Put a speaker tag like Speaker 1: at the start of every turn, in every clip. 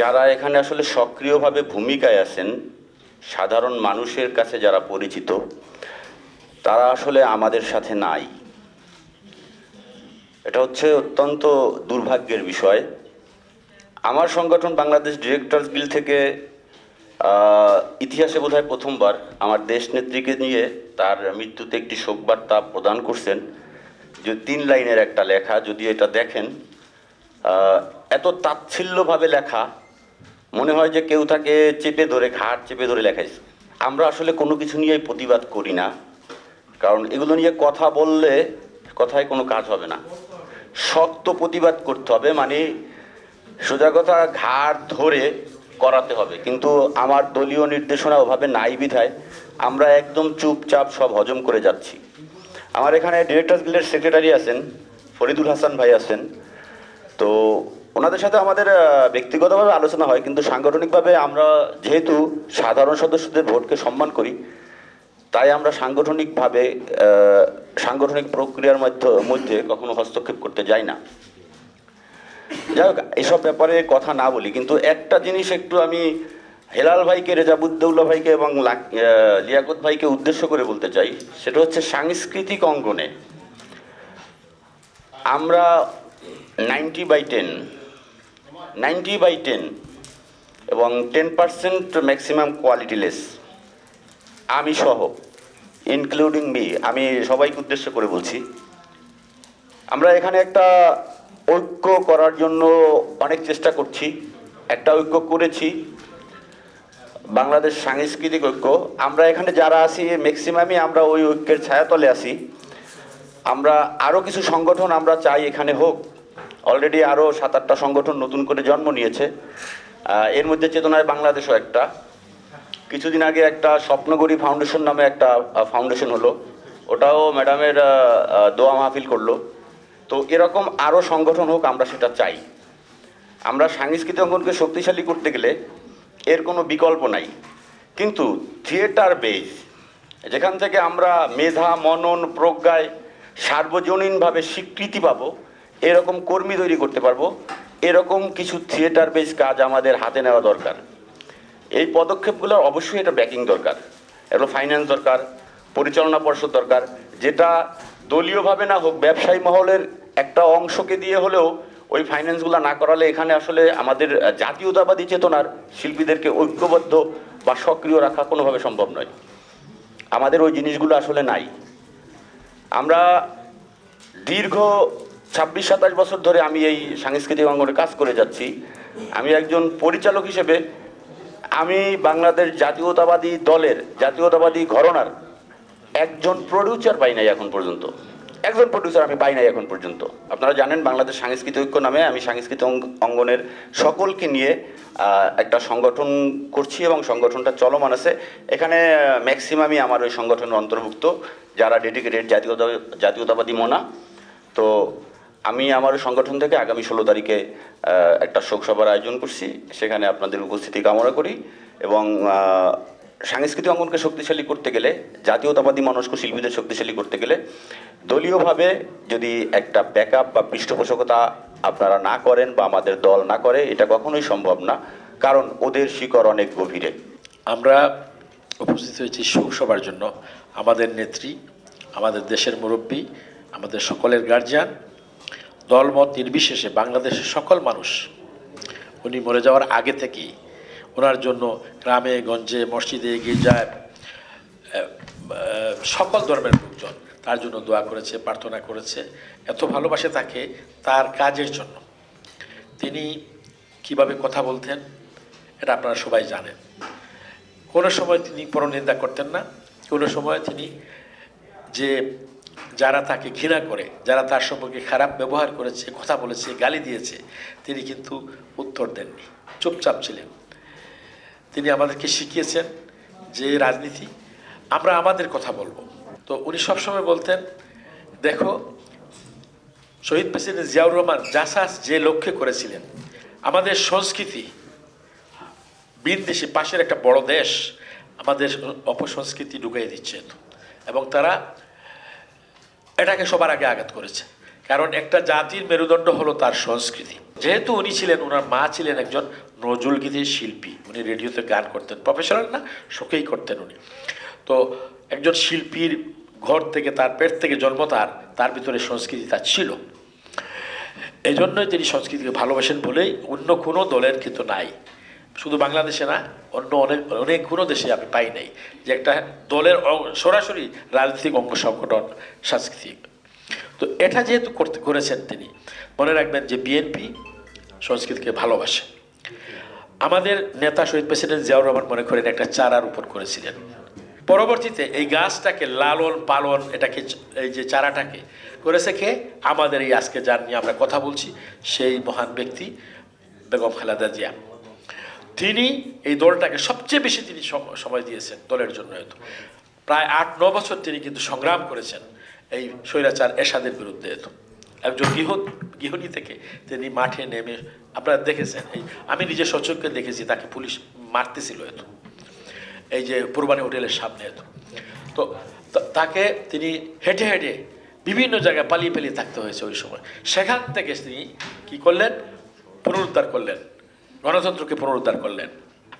Speaker 1: যারা এখানে আসলে সক্রিয়ভাবে ভূমিকায় আছেন, সাধারণ মানুষের কাছে যারা পরিচিত, তারা আসলে আমাদের সাথে নাই। এটা হচ্ছে অত্যন্ত দুর্ভাগ্যের বিষয়। আমার সংগঠন বাংলাদেশ ডিরেক্টরস গিল্ড থেকে ইতিহাসে বোধহয় প্রথমবার আমার দেশ নেত্রীকে নিয়ে তার মৃত্যুতে একটি শোকবার্তা প্রদান করছেন, যে 3 লাইনের একটা লেখা। যদি এটা দেখেন, এত তাচ্ছিল্যভাবে লেখা, মনে হয় যে কেউ তাকে চেপে ধরে, ঘাট চেপে ধরে লেখাইছে। আমরা আসলে কোনো কিছু নিয়েই প্রতিবাদ করি না, কারণ এগুলো নিয়ে কথা বললে কথায় কোনো কাজ হবে না। শক্ত প্রতিবাদ করতে হবে, মানে সোজা কথা ঘাড় ধরে করাতে হবে। কিন্তু আমার দলীয় নির্দেশনা ওভাবে নাই বিধায় আমরা একদম চুপচাপ সব হজম করে যাচ্ছি। আমার এখানে ডিরেক্টরস গিল্ডের সেক্রেটারি আছেন, ফরিদুল হাসান ভাই আছেন। তো ওনাদের সাথে আমাদের ব্যক্তিগতভাবে আলোচনা হয়, কিন্তু সাংগঠনিকভাবে আমরা যেহেতু সাধারণ সদস্যদের ভোটকে সম্মান করি, তাই আমরা সাংগঠনিকভাবে সাংগঠনিক প্রক্রিয়ার মধ্যে কখনো হস্তক্ষেপ করতে যাই না। যাই হোক, এসব ব্যাপারে কথা না বলি, কিন্তু একটা জিনিস একটু আমি হেলাল ভাইকে, রেজাবুদ্দৌলা ভাইকে এবং লিয়াকত ভাইকে উদ্দেশ্য করে বলতে চাই। সেটা হচ্ছে সাংস্কৃতিক অঙ্গনে আমরা 90/10 এবং 10% ম্যাক্সিমাম কোয়ালিটিলেস, আমি সহ, ইনক্লুডিং মি, আমি সবাইকে উদ্দেশ্য করে বলছি। আমরা এখানে একটা ঐক্য করার জন্য অনেক চেষ্টা করছি, একটা ঐক্য করেছি, বাংলাদেশ সাংস্কৃতিক ঐক্য। আমরা এখানে যারা আছি ম্যাক্সিমামই আমরা ওই ঐক্যের ছায়াতলে আছি। আমরা আরও কিছু সংগঠন আমরা চাই এখানে হোক। অলরেডি আরও 7-8টা সংগঠন নতুন করে জন্ম নিয়েছে, এর মধ্যে চেতনায় বাংলাদেশও একটা। কিছুদিন আগে একটা স্বপ্নগরী ফাউন্ডেশন নামে একটা ফাউন্ডেশন হলো, ওটাও ম্যাডামের দোয়া মাহফিল করলো। তো এরকম আরও সংগঠন হোক, আমরা সেটা চাই। আমরা সাংস্কৃতিক অঙ্গনকে শক্তিশালী করতে গেলে এর কোনো বিকল্প নাই। কিন্তু থিয়েটার বেজ, যেখান থেকে আমরা মেধা, মনন, প্রজ্ঞায় সার্বজনীনভাবে স্বীকৃতি পাবো, এরকম কর্মী তৈরি করতে পারবো, এরকম কিছু থিয়েটার বেজ কাজ আমাদের হাতে নেওয়া দরকার। এই পদক্ষেপগুলোর অবশ্যই এটা ব্যাকিং দরকার, এগুলো ফাইন্যান্স দরকার, পরিচালনা পর্ষদ দরকার, যেটা দলীয়ভাবে না হোক, ব্যবসায়ী মহলের একটা অংশকে দিয়ে হলেও ওই ফাইন্যান্সগুলো না করালে এখানে আসলে আমাদের জাতীয়তাবাদী চেতনার শিল্পীদেরকে ঐক্যবদ্ধ বা সক্রিয় রাখা কোনোভাবে সম্ভব নয়। আমাদের ওই জিনিসগুলো আসলে নাই। আমরা দীর্ঘ 26-27 বছর ধরে আমি এই সাংস্কৃতিক অঙ্গনে কাজ করে যাচ্ছি। আমি একজন পরিচালক হিসেবে আমি বাংলাদেশ জাতীয়তাবাদী দলের, জাতীয়তাবাদী ঘরানার একজন প্রডিউসার পাই নাই এখন পর্যন্ত। একজন প্রডিউসার আমি পাই নাই এখন পর্যন্ত। আপনারা জানেন বাংলাদেশ সাংস্কৃতিক ঐক্য নামে আমি সাংস্কৃতিক অঙ্গনের সকলকে নিয়ে একটা সংগঠন করছি এবং সংগঠনটা চলমান আছে। এখানে ম্যাক্সিমামই আমার ওই সংগঠনের অন্তর্ভুক্ত, যারা ডেডিকেটেড জাতীয়তাবাদী মনা। তো আমি আমার ওই সংগঠন থেকে আগামী 16 তারিখে একটা শোকসভার আয়োজন করছি, সেখানে আপনাদের উপস্থিতি কামনা করি। এবং সাংস্কৃতিক অঙ্গনকে শক্তিশালী করতে গেলে, জাতীয়তাবাদী মনস্ক শিল্পীদের শক্তিশালী করতে গেলে দলীয়ভাবে যদি একটা ব্যাকআপ বা পৃষ্ঠপোষকতা আপনারা না করেন বা আমাদের দল না করে, এটা কখনোই সম্ভব না, কারণ ওদের শিকড় অনেক গভীরে।
Speaker 2: আমরা উপস্থিত হয়েছি শোকসভার জন্য। আমাদের নেত্রী, আমাদের দেশের মুরব্বী, আমাদের সকলের গার্জিয়ান, দলমত নির্বিশেষে বাংলাদেশের সকল মানুষ, উনি মরে যাওয়ার আগে থেকেই ওনার জন্য গ্রামে গঞ্জে, মসজিদে, গির্জায় সকল ধর্মের লোকজন তার জন্য দোয়া করেছে, প্রার্থনা করেছে। এত ভালোবাসে তাকে তার কাজের জন্য। তিনি কিভাবে কথা বলতেন এটা আপনারা সবাই জানেন। কোনো সময় তিনি পরনিন্দা করতেন না, কোনো সময় তিনি যে যারা তাকে ঘৃণা করে, যারা তার সম্পর্কে খারাপ ব্যবহার করেছে, কথা বলেছে, গালি দিয়েছে, তিনি কিন্তু উত্তর দেননি, চুপচাপ ছিলেন। তিনি আমাদেরকে শিখিয়েছেন যে রাজনীতি আমরা আমাদের কথা বলবো। তো উনি সবসময় বলতেন, দেখো শহীদ প্রেসিডেন্ট জিয়াউর রহমান জাসাস যে লক্ষ্যে করেছিলেন, আমাদের সংস্কৃতি বিদেশে পাশের একটা বড় দেশ আমাদের অপসংস্কৃতি ঢুকিয়ে দিচ্ছে, এবং তারা এটাকে সবার আগে আঘাত করেছে। কারণ একটা জাতির মেরুদণ্ড হলো তার সংস্কৃতি। যেহেতু উনি ছিলেন, ওনার মা ছিলেন একজন নজরুল গীতির শিল্পী, উনি রেডিওতে গান করতেন, প্রফেশনাল না, শোকেই করতেন উনি। তো একজন শিল্পীর ঘর থেকে, তার পেট থেকে জন্ম, তার ভিতরে সংস্কৃতি তার ছিল। এই জন্যই তিনি সংস্কৃতিকে ভালোবাসেন বলেই অন্য কোনো দলের কিন্তু নাই, শুধু বাংলাদেশে না, অন্য অনেক কোনো দেশে আমি পাই নাই যে একটা দলের সরাসরি রাজনৈতিক অঙ্গ সংগঠন সাংস্কৃতিক। তো এটা যেহেতু করেছেন তিনি, মনে রাখবেন যে বিএনপি সংস্কৃতিকে ভালোবাসে। আমাদের নেতা শহীদ প্রেসিডেন্ট জিয়াউর রহমান মনে করেন একটা চারা রোপণ করেছিলেন। পরবর্তীতে এই গাছটাকে লালন পালন, এটাকে, এই যে চারাটাকে করেছে কে? আমাদের এই আজকে যার নিয়ে আমরা কথা বলছি, সেই মহান ব্যক্তি বেগম খালেদা জিয়া। তিনি এই দলটাকে সবচেয়ে বেশি তিনি সময় দিয়েছেন দলের জন্য। প্রায় 8-9 বছর তিনি কিন্তু সংগ্রাম করেছেন এই স্বৈরাচার এরশাদের বিরুদ্ধে। একজন গৃহিণী থেকে তিনি মাঠে নেমে, আপনারা দেখেছেন, এই আমি নিজে সচক্ষে দেখেছি, তাকে পুলিশ মারতেছিল এই যে পূর্বানী হোটেলের সামনে। তো তাকে তিনি হেঁটে হেঁটে বিভিন্ন জায়গায় পালিয়ে থাকতে হয়েছে ওই সময়। সেখান থেকে তিনি কী করলেন? পুনরুদ্ধার করলেন, গণতন্ত্রকে পুনরুদ্ধার করলেন।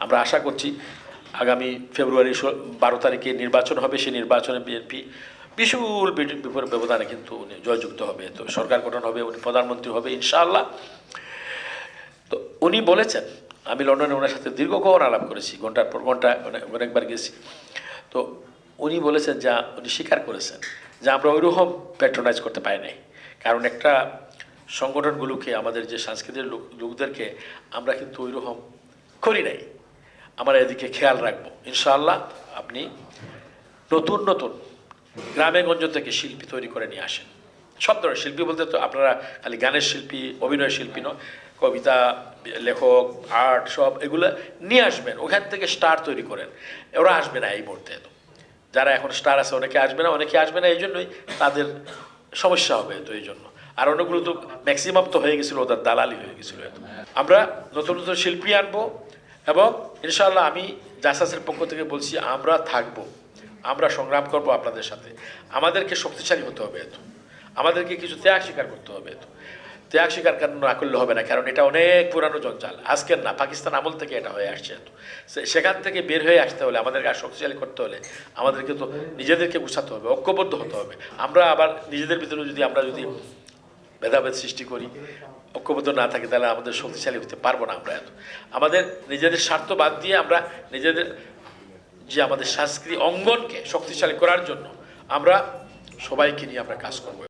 Speaker 2: আমরা আশা করছি আগামী ফেব্রুয়ারি 12 তারিখে নির্বাচন হবে, সেই নির্বাচনে বিএনপি বিপুল ব্যবধানে কিন্তু উনি জয়যুক্ত হবে। তো সরকার গঠন হবে, উনি প্রধানমন্ত্রী হবে ইনশাআল্লাহ। তো উনি বলেছেন, আমি লন্ডনে ওনার সাথে দীর্ঘক্ষণ আলাপ করেছি, ঘন্টার পর ঘন্টা অনেকবার গেছি। তো উনি বলেছেন, যা উনি স্বীকার করেছেন যে আমরা ওইরকম প্যাট্রোনাইজ করতে পারি নাই, কারণ একটা সংগঠনগুলোকে, আমাদের যে সাংস্কৃতিক লোকদেরকে আমরা কিন্তু ওইরকম করি নাই। আমরা এদিকে খেয়াল রাখবো ইনশাআল্লাহ। আপনি নতুন নতুন গ্রামে গঞ্জ থেকে শিল্পী তৈরি করে নিয়ে আসেন। সব ধরনের শিল্পী বলতে তো আপনারা খালি গানের শিল্পী, অভিনয় শিল্পী নয়, কবিতা লেখক, আর্ট, সব এগুলো নিয়ে আসবেন। ওখান থেকে স্টার তৈরি করেন। ওরা আসবে না এই মুহূর্তে, যারা এখন স্টার আছে অনেকে আসবে না, এই জন্যই তাদের সমস্যা হবে। তো এই জন্য আর অনেকগুলো তো ম্যাক্সিমাম তো হয়ে গেছিলো, ওদের দালালি হয়ে গেছিলো। আমরা নতুন নতুন শিল্পী আনবো এবং ইনশাআল্লাহ আমি জাসাসের পক্ষ থেকে বলছি, আমরা থাকবো, আমরা সংগ্রাম করব আপনাদের সাথে। আমাদেরকে শক্তিশালী হতে হবে, আমাদেরকে কিছু ত্যাগ স্বীকার করতে হবে। ত্যাগ স্বীকার না করলে হবে না, কারণ এটা অনেক পুরানো জঞ্জাল, আজকের না, পাকিস্তান আমল থেকে এটা হয়ে আসছে। সেখান থেকে বের হয়ে আসতে হলে, আমাদেরকে আর শক্তিশালী করতে হলে আমাদেরকে তো নিজেদেরকে গুছাতে হবে, ঐক্যবদ্ধ হতে হবে। আমরা আবার নিজেদের ভিতরে যদি ভেদাভেদ সৃষ্টি করি, ঐক্যবদ্ধ না থাকি, তাহলে আমাদের শক্তিশালী হতে পারবো না। আমরা আমাদের নিজেদের স্বার্থ বাদ দিয়ে আমরা নিজেদের যে আমাদের সাংস্কৃতিক অঙ্গনকে শক্তিশালী করার জন্য আমরা সবাইকে নিয়ে আমরা কাজ করবো।